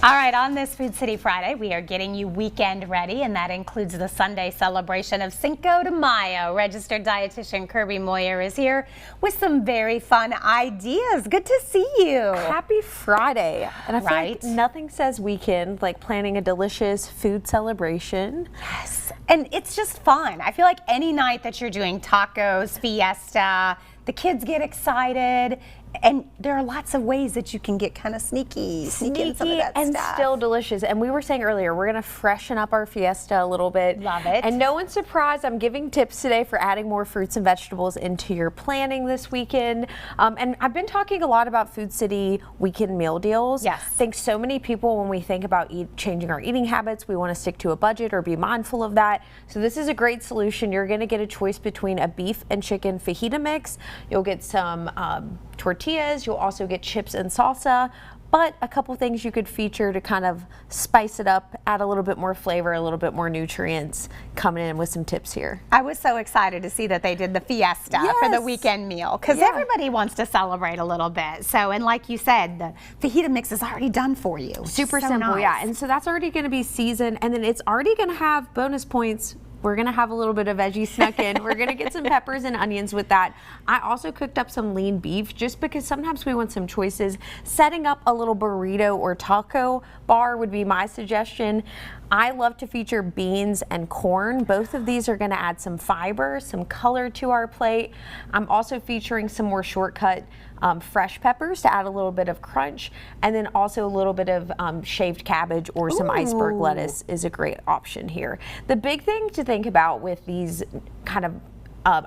All right, on this Food City Friday, we are getting you weekend ready, and that includes the Sunday celebration of Cinco de Mayo. Registered dietitian Kirby Moir is here with some very fun ideas. Good to see you. Happy Friday. And I feel like nothing says weekend like planning a delicious food celebration. Yes, and it's just fun. I feel like any night that you're doing tacos, Fiesta, the kids get excited. And there are lots of ways that you can get kind of sneak in some of that and stuff. Still delicious. And we were saying earlier, we're going to freshen up our Fiesta a little bit. Love it. And no one's surprised, I'm giving tips today for adding more fruits and vegetables into your planning this weekend. And I've been talking a lot about Food City weekend meal deals. Yes. I think so many people, when we think about changing our eating habits, we want to stick to a budget or be mindful of that. So this is a great solution. You're going to get a choice between a beef and chicken fajita mix. You'll get some tortillas. You'll also get chips and salsa, but a couple things you could feature to kind of spice it up, add a little bit more flavor, a little bit more nutrients, coming in with some tips here. I was so excited to see that they did the Fiesta for the weekend meal, because everybody wants to celebrate a little bit. So, and like you said, the fajita mix is already done for you. Super simple, yeah. And so that's already going to be seasoned, and then it's already going to have bonus points. We're going to have a little bit of veggie snuck in. We're going to get some peppers and onions with that. I also cooked up some lean beef just because sometimes we want some choices. Setting up a little burrito or taco bar would be my suggestion. I love to feature beans and corn. Both of these are going to add some fiber, some color to our plate. I'm also featuring some more shortcut fresh peppers to add a little bit of crunch, and then also a little bit of shaved cabbage or some iceberg lettuce is a great option here. The big thing to think about with these kind of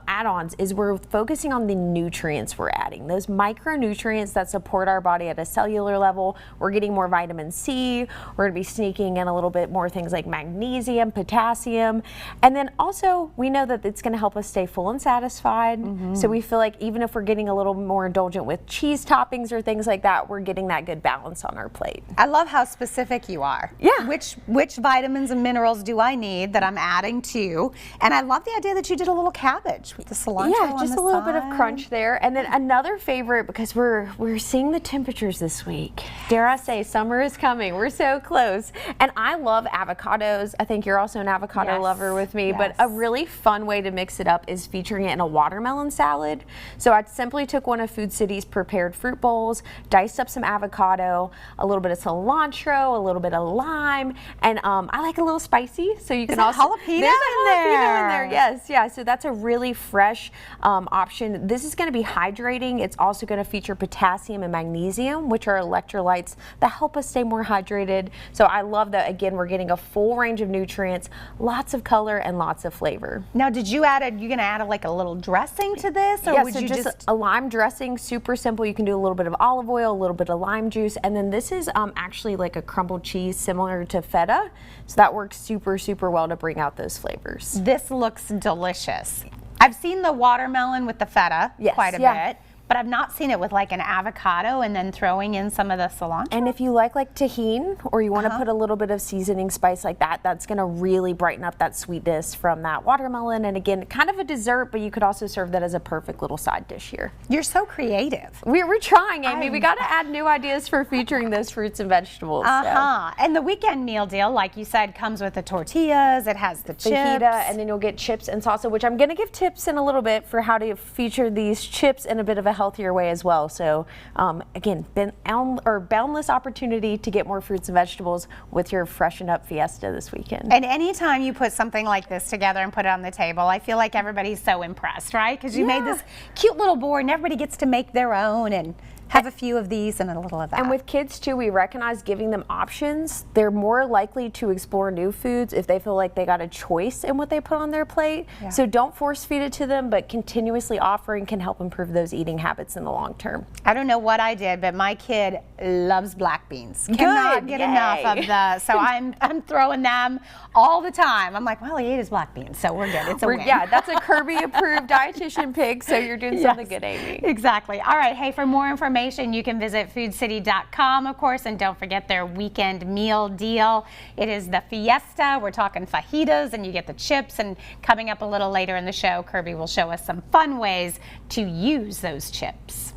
add-ons is we're focusing on the nutrients we're adding, those micronutrients that support our body at a cellular level. We're getting more vitamin C. We're going to be sneaking in a little bit more things like magnesium, potassium, and then also we know that it's going to help us stay full and satisfied. So we feel like even if we're getting a little more indulgent with cheese toppings or things like that, we're getting that good balance on our plate. I love how specific you are. Yeah. Which vitamins and minerals do I need that I'm adding to? And I love the idea that you did a little cabbage with the cilantro on just the a little side. bit of crunch there. And then another favorite, because we're seeing the temperatures this week. Dare I say, summer is coming. We're so close. And I love avocados. I think you're also an avocado lover with me, but a really fun way to mix it up is featuring it in a watermelon salad. So I simply took one of Food City's prepared fruit bowls, diced up some avocado, a little bit of cilantro, a little bit of lime, and I like a little spicy, so you can also jalapeno there's a jalapeno in there. Yes, yeah. So that's a really fresh option. This is going to be hydrating. It's also going to feature potassium and magnesium, which are electrolytes that help us stay more hydrated. So I love that. Again, we're getting a full range of nutrients, lots of color, and lots of flavor. Now, did you add you going to add like a little dressing to this, or would so you just a lime dressing? Super simple. You can do a little bit of olive oil, a little bit of lime juice, and then this is actually like a crumbled cheese similar to feta. So that works super, super well to bring out those flavors. This looks delicious. I've seen the watermelon with the feta quite a bit, but I've not seen it with like an avocado and then throwing in some of the cilantro. And if you like tahini, or you want to put a little bit of seasoning spice like that, that's going to really brighten up that sweetness from that watermelon. And again, kind of a dessert, but you could also serve that as a perfect little side dish here. You're so creative. We're trying, Amy. We got to add new ideas for featuring those fruits and vegetables. And the weekend meal deal, like you said, comes with the tortillas. It has the chips. Fajita, and then you'll get chips and salsa, which I'm going to give tips in a little bit for how to feature these chips in a bit of a healthier way as well. So again, boundless opportunity to get more fruits and vegetables with your freshened up Fiesta this weekend. And anytime you put something like this together and put it on the table, I feel like everybody's so impressed, right? Because you made this cute little board and everybody gets to make their own and have a few of these and a little of that. And with kids too, we recognize giving them options. They're more likely to explore new foods if they feel like they got a choice in what they put on their plate. So don't force feed it to them, but continuously offering can help improve those eating habits in the long term. I don't know what I did, but my kid loves black beans. Cannot get enough of the, so I'm throwing them all the time. I'm like, well, he ate his black beans, so we're good. It's a win. Yeah, that's a Kirby approved dietitian pick, so you're doing something good, Amy. Exactly. All right, hey, for more information, you can visit foodcity.com, of course, and don't forget their weekend meal deal. It is the Fiesta. We're talking fajitas, and you get the chips, and coming up a little later in the show, Kirby will show us some fun ways to use those chips.